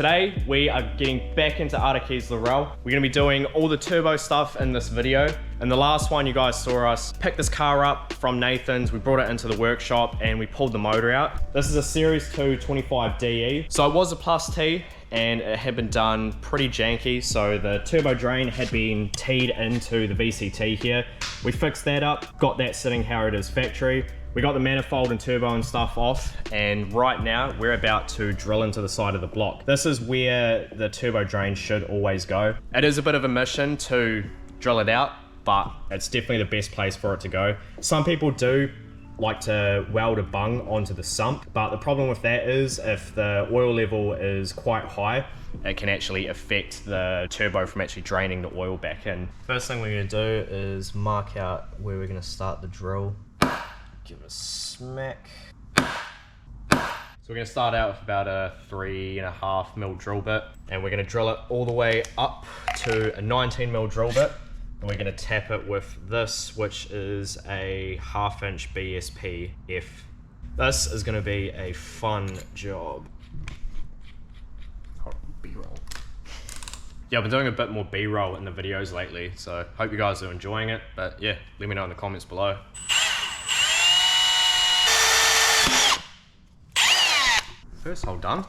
Today we are getting back into Araki's Laurel. We're gonna be doing all the turbo stuff in this video. In the last one you guys saw us pick this car up from Nathan's, we brought it into the workshop and we pulled the motor out. This is a Series 2 25DE. So it was a plus T and it had been done pretty janky. So the turbo drain had been teed into the VCT here. We fixed that up, got that sitting how it is factory. We got the manifold and turbo and stuff off, and right now we're about to drill into the side of the block. This is where the turbo drain should always go. It is a bit of a mission to drill it out, but it's definitely the best place for it to go. Some people do like to weld a bung onto the sump, but the problem with that is if the oil level is quite high, it can actually affect the turbo from actually draining the oil back in. First thing we're gonna do is mark out where we're gonna start the drill. Give it a smack. So we're gonna start out with about a 3.5 mil drill bit, and we're gonna drill it all the way up to a 19 mil drill bit, and we're gonna tap it with this, which is a 1/2 inch BSP F. This is gonna be a fun job. B-roll. Yeah, I've been doing a bit more B-roll in the videos lately, so hope you guys are enjoying it, but yeah, let me know in the comments below. First hole done.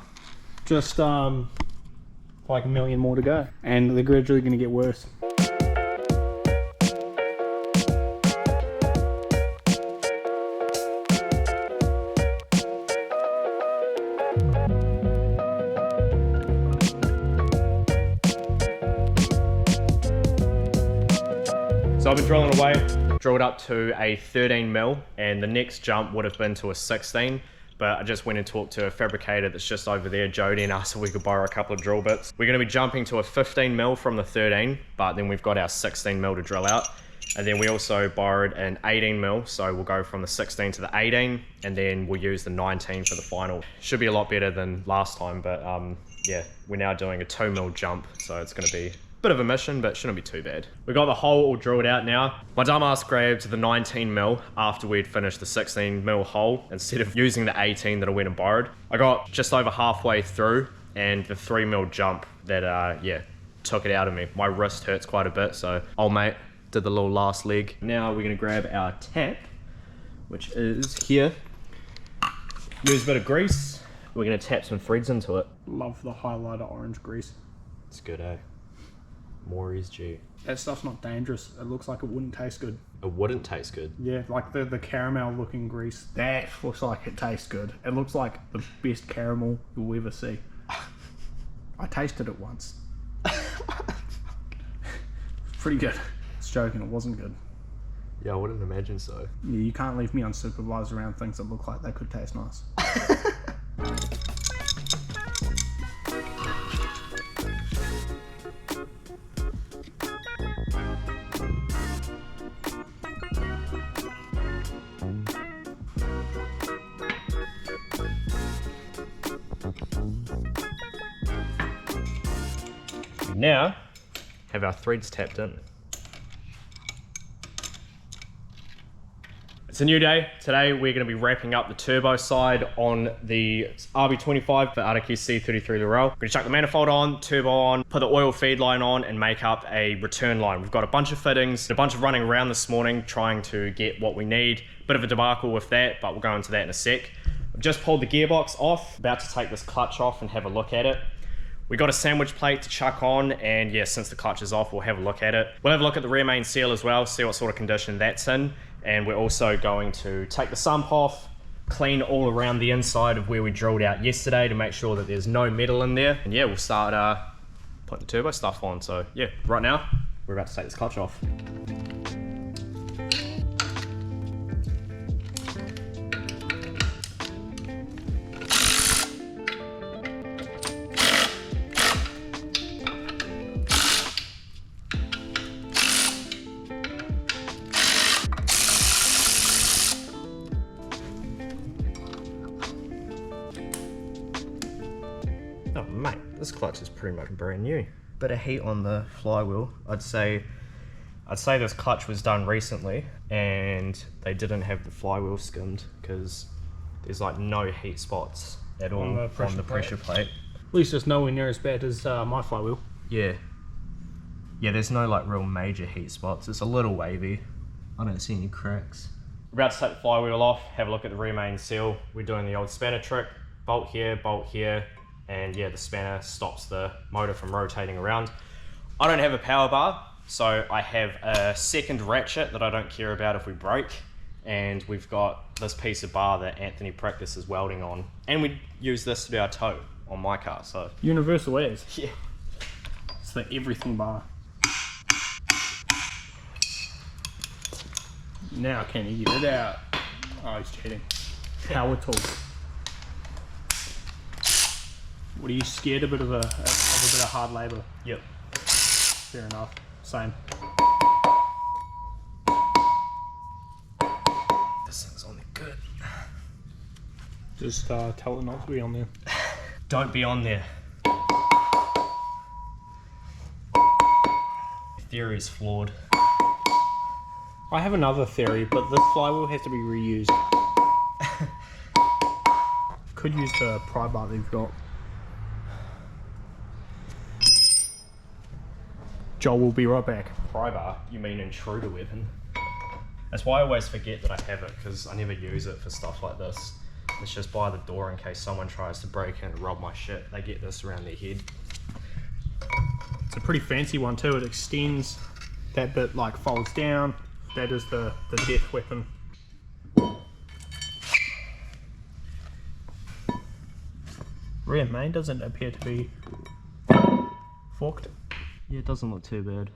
Just like a million more to go, and they're gradually going to get worse. So I've been drilling away, drilled up to a 13 mil, and the next jump would have been to a 16. But I just went and talked to a fabricator that's just over there, Jody, and asked if we could borrow a couple of drill bits. We're gonna be jumping to a 15 mil from the 13, but then we've got our 16 mil to drill out. And then we also borrowed an 18 mil, so we'll go from the 16 to the 18, and then we'll use the 19 for the final. Should be a lot better than last time, but yeah, we're now doing a 2 mil jump, so it's gonna be bit of a mission, but shouldn't be too bad. We got the hole all drilled out now. My dumbass grabbed the 19 mil after we'd finished the 16 mil hole instead of using the 18 that I went and borrowed. I got just over halfway through, and the 3 mil jump that yeah, took it out of me. My wrist hurts quite a bit, so old mate did the little last leg. Now we're gonna grab our tap, which is here. Use a bit of grease. We're gonna tap some threads into it. Love the highlighter orange grease. It's good, eh? More is due. That stuff's not dangerous. It looks like it wouldn't taste good. It wouldn't taste good? Yeah, like the caramel looking grease. That looks like it tastes good. It looks like the best caramel you'll ever see. I tasted it once. Pretty good. It's joking, it wasn't good. Yeah, I wouldn't imagine so. Yeah, you can't leave me unsupervised around things that look like they could taste nice. Now, have our threads tapped in. It's a new day. Today we're going to be wrapping up the turbo side on the RB25 for Araki C33 Laurel. We're going to chuck the manifold on, turbo on, put the oil feed line on, and make up a return line. We've got a bunch of fittings, a bunch of running around this morning trying to get what we need. Bit of a debacle with that, but we'll go into that in a sec. I've just pulled the gearbox off, about to take this clutch off and have a look at it. We got a sandwich plate to chuck on, and yeah, since the clutch is off, we'll have a look at it. We'll have a look at the rear main seal as well, see what sort of condition that's in. And we're also going to take the sump off, clean all around the inside of where we drilled out yesterday to make sure that there's no metal in there. And yeah, we'll start putting the turbo stuff on. So yeah, right now, we're about to take this clutch off. Oh mate, this clutch is pretty much brand new. Bit of heat on the flywheel. I'd say this clutch was done recently and they didn't have the flywheel skimmed because there's like no heat spots at all on the pressure plate. At least it's nowhere near as bad as my flywheel. Yeah. Yeah, there's no like real major heat spots. It's a little wavy. I don't see any cracks. We're about to take the flywheel off, have a look at the rear main seal. We're doing the old spanner trick. Bolt here, and yeah, the spanner stops the motor from rotating around. I don't have a power bar, so I have a second ratchet that I don't care about if we break. And we've got this piece of bar that Anthony practices welding on. And we use this to be our toe on my car, so. Universal is. Yeah. It's the everything bar. Now can he get it out? Oh, he's cheating. Power tool. What, are you scared a bit of a bit of hard labour? Yep. Fair enough. Same. This thing's on there good. Just tell it not to be on there. Don't be on there. Theory is flawed. I have another theory, but this flywheel has to be reused. Could use the pry bar that you've got. Joel will be right back. Pry bar? You mean intruder weapon? That's why I always forget that I have it, because I never use it for stuff like this. It's just by the door in case someone tries to break in and rob my shit. They get this around their head. It's a pretty fancy one too. It extends, that bit like folds down. That is the death weapon. Rear main doesn't appear to be forked. Yeah, it doesn't look too bad.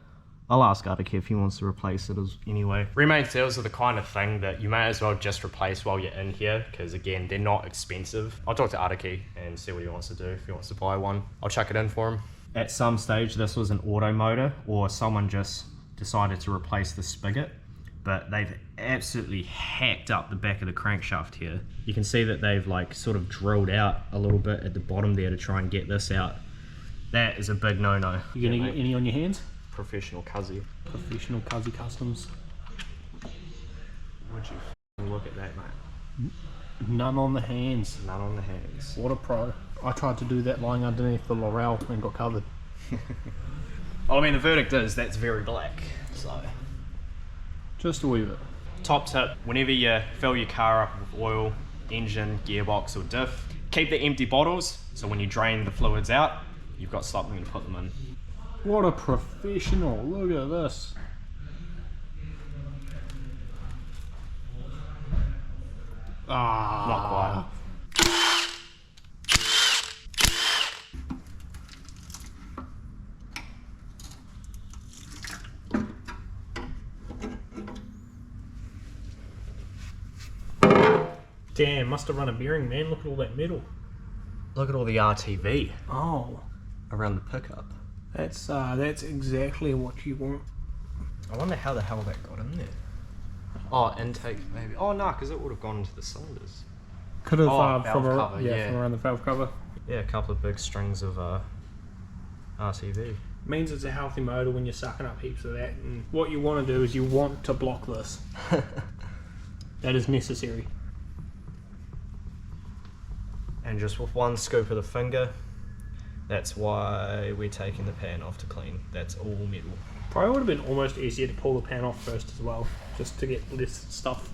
I'll ask Atake if he wants to replace it anyway. Rear main seals are the kind of thing that you may as well just replace while you're in here, because again, they're not expensive. I'll talk to Atake and see what he wants to do. If he wants to buy one, I'll chuck it in for him. At some stage, this was an auto motor, or someone just decided to replace the spigot, but they've absolutely hacked up the back of the crankshaft here. You can see that they've like sort of drilled out a little bit at the bottom there to try and get this out. That is a big no-no. You gonna get any on your hands? Professional cuzzy. Professional Cuzzy Customs. Would you look at that, mate? None on the hands. None on the hands. What a pro. I tried to do that lying underneath the Laurel and got covered. Well, I mean, the verdict is that's very black, so. Just a wee bit. Top tip, whenever you fill your car up with oil, engine, gearbox or diff, keep the empty bottles, so when you drain the fluids out, you've got something to put them in. What a professional, look at this. Ah, Not quite. Damn, must have run a bearing, man. Look at all that metal. Look at all the RTV Oh, around the pickup. that's exactly what you want. I wonder how the hell that got in there. Oh, intake maybe. Oh no, because it would have gone into the cylinders. Could have valve from cover, yeah. from around the valve cover. Yeah, a couple of big strings of RTV. Means it's a healthy motor when you're sucking up heaps of that. And what you want to do is you want to block this. That is necessary. And just with one scoop of the finger, that's why we're taking the pan off to clean. That's all metal. Probably would have been almost easier to pull the pan off first as well, just to get less stuff.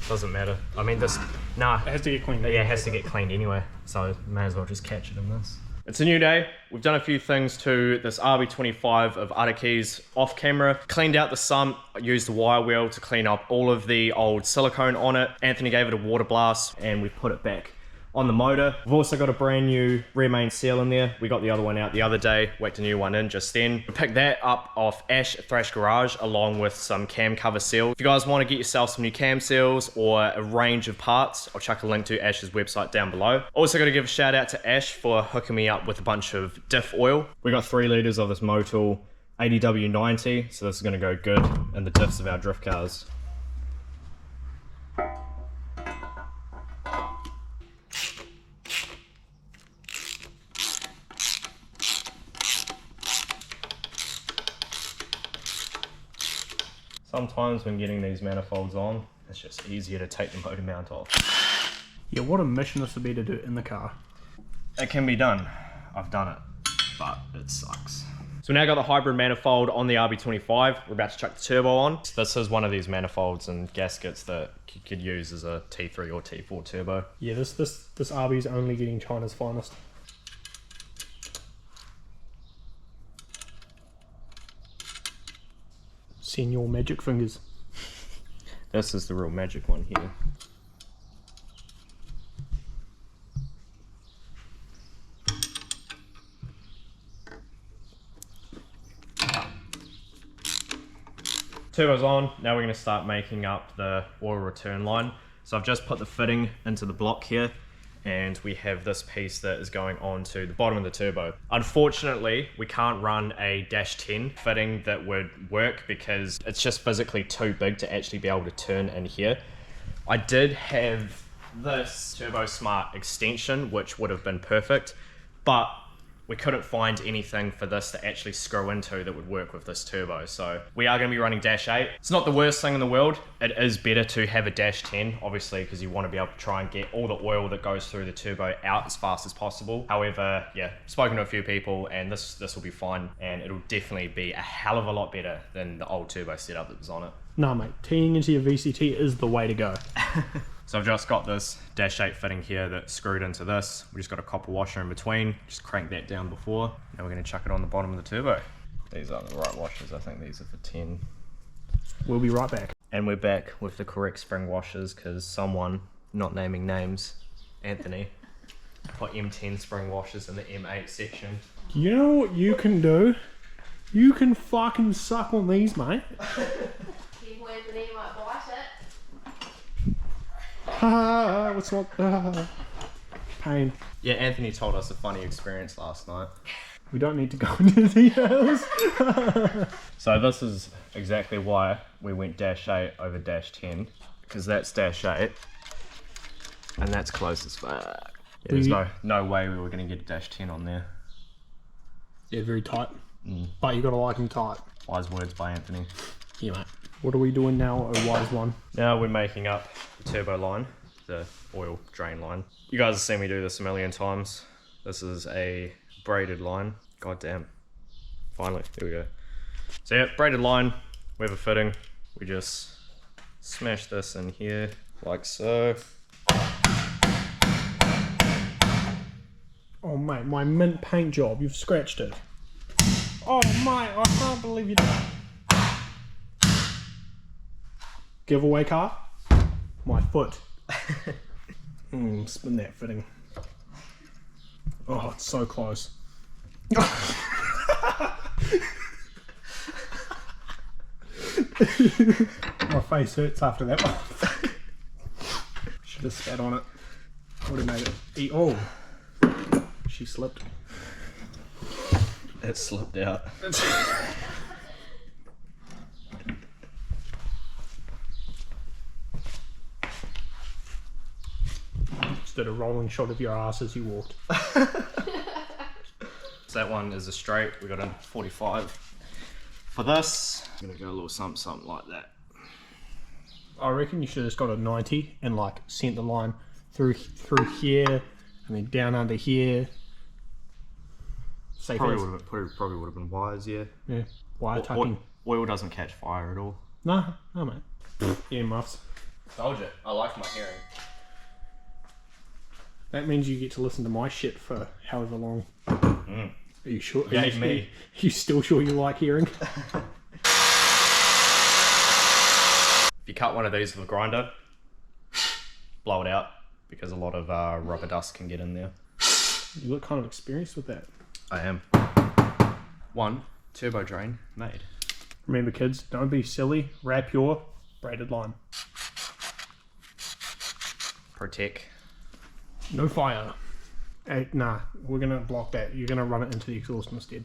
Doesn't matter. I mean, this, nah. It has to get cleaned. Yeah, it has to get cleaned anyway, so may as well just catch it in this. It's a new day. We've done a few things to this RB25 of Atake's off camera. Cleaned out the sump, used the wire wheel to clean up all of the old silicone on it. Anthony gave it a water blast and we put it back on the motor. We've also got a brand new rear main seal in there. We got the other one out the other day, whacked a new one in just then. We picked that up off Ash at Thrash Garage along with some cam cover seal. If you guys want to get yourself some new cam seals or a range of parts, I'll chuck a link to Ash's website down below. Also got to give a shout out to Ash for hooking me up with a bunch of diff oil. We got 3 litres of this Motul 80W90, so this is going to go good in the diffs of our drift cars. Sometimes when getting these manifolds on, it's just easier to take the motor mount off. Yeah, what a mission this would be to do it in the car. It can be done. I've done it, but it sucks. So we now got the hybrid manifold on the RB25. We're about to chuck the turbo on. This is one of these manifolds and gaskets that you could use as a T3 or T4 turbo. Yeah, this RB is only getting China's finest. Senor magic fingers. This is the real magic one here. Turbo's on. Now we're going to start making up the oil return line. So I've just put the fitting into the block here, and we have this piece that is going on to the bottom of the turbo. Unfortunately, we can't run a -10 fitting that would work because it's just physically too big to actually be able to turn in here. I did have this Turbo Smart extension, which would have been perfect, but we couldn't find anything for this to actually screw into that would work with this turbo. So we are going to be running -8. It's not the worst thing in the world. It is better to have a -10, obviously, because you want to be able to try and get all the oil that goes through the turbo out as fast as possible. However, yeah, spoken to a few people and this will be fine, and it'll definitely be a hell of a lot better than the old turbo setup that was on it. Nah, mate, teeing into your VCT is the way to go. So I've just got this -8 fitting here that's screwed into this. We just got a copper washer in between. Just cranked that down before. Now we're going to chuck it on the bottom of the turbo. These aren't the right washers. I think these are for 10. We'll be right back. And we're back with the correct spring washers because someone, not naming names, Anthony, put M10 spring washers in the M8 section. You know what you can do? You can fucking suck on these, mate. Anthony might bite it. Ah, what's not pain. Yeah, Anthony told us a funny experience last night. We don't need to go into details. So this is exactly why we went -8 over -10, because that's -8 and that's close as fuck. Yeah, there's no way we were going to get a -10 on there. Yeah, very tight. But you gotta like them tight. Wise words by Anthony. Yeah, mate. What are we doing now, a wise one? Now we're making up the turbo line, the oil drain line. You guys have seen me do this a million times. This is a braided line. God damn. Finally, there we go. So yeah, braided line, we have a fitting. We just smash this in here, like so. Oh mate, my mint paint job, you've scratched it. Oh mate, I can't believe you did that. Giveaway car? My foot. Spin that fitting. Oh, it's so close. My face hurts after that one. Should have spat on it. Would have made it eat. Oh, she slipped. It slipped out. Just did a rolling shot of your ass as you walked. So that one is a straight. We got a 45. For this, I'm gonna go a little something like that. I reckon you should have just got a 90 and like sent the line through here and then down under here. Safe Probably as. would have been wires, yeah. Yeah. Wire tucking. Oil doesn't catch fire at all. No, mate. Yeah, muffs. Told you, I like my hearing. That means you get to listen to my shit for however long. Are you sure? Yeah, are me. you still sure you like hearing? If you cut one of these with a grinder, blow it out because a lot of rubber dust can get in there. You look kind of experienced with that. I am. One turbo drain made. Remember, kids, don't be silly. Wrap your braided line. Protect. No fire. Hey, nah, we're gonna block that. You're gonna run it into the exhaust instead.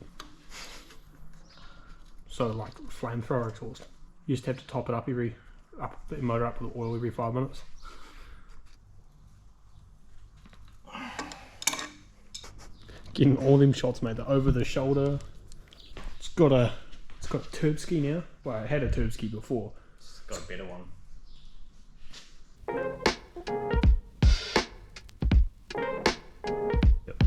So like flamethrower exhaust. You just have to top it up the motor up with oil every 5 minutes. Getting all them shots, mate. The over the shoulder. It's got a turb ski now. Well, it had a turb ski before. It's got a better one. Yep.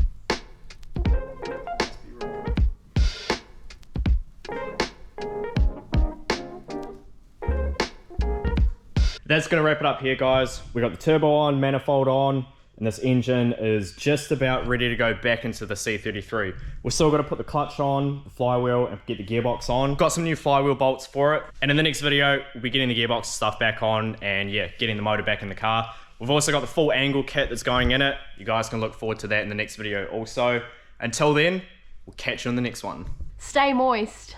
That's gonna wrap it up here, guys. We got the turbo on, manifold on, and this engine is just about ready to go back into the C33. We're still gonna put the clutch on, the flywheel, and get the gearbox on. Got some new flywheel bolts for it. And in the next video, we'll be getting the gearbox stuff back on and yeah, getting the motor back in the car. We've also got the full angle kit that's going in it. You guys can look forward to that in the next video also. Until then, we'll catch you on the next one. Stay moist.